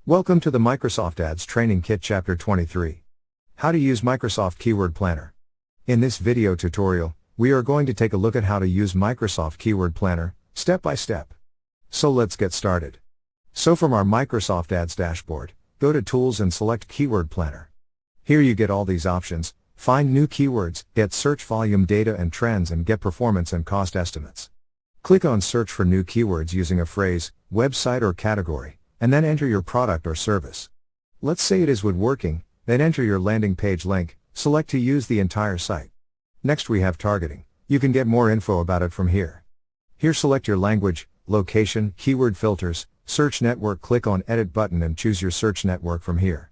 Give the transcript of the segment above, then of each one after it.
Welcome to the Microsoft Ads Training Kit Chapter 23. How to use Microsoft Keyword Planner. In this video tutorial, we are going to take a look at how to use Microsoft Keyword Planner, step by step. So let's get started. So from our Microsoft Ads dashboard, go to Tools and select Keyword Planner. Here you get all these options: find new keywords, get search volume data and trends, and get performance and cost estimates. Click on Search for new keywords using a phrase, website or category, and then enter your product or service. Let's say it is woodworking, then enter your landing page link, select to use the entire site. Next we have targeting. You can get more info about it from here. Here select your language, location, keyword filters, search network, click on Edit button and choose your search network from here.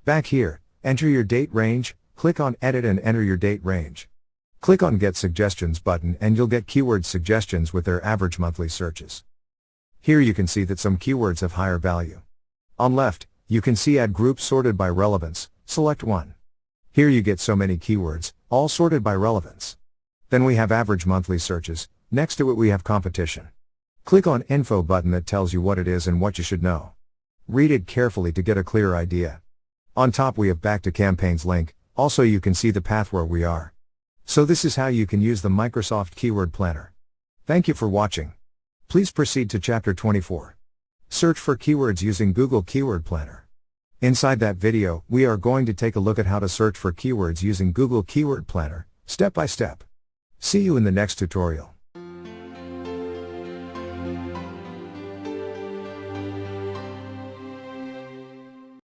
Back here, enter your date range, click on Edit and enter your date range. Click on Get Suggestions button and you'll get keyword suggestions with their average monthly searches. Here you can see that some keywords have higher value. On left, you can see Ad Group sorted by relevance, select one. Here you get so many keywords, all sorted by relevance. Then we have average monthly searches, next to it we have competition. Click on Info button that tells you what it is and what you should know. Read it carefully to get a clear idea. On top we have Back to Campaigns link, also you can see the path where we are. So this is how you can use the Microsoft Keyword Planner. Thank you for watching. Please proceed to Chapter 24. Search for keywords using Google Keyword Planner. Inside that video, we are going to take a look at how to search for keywords using Google Keyword Planner, step by step. See you in the next tutorial.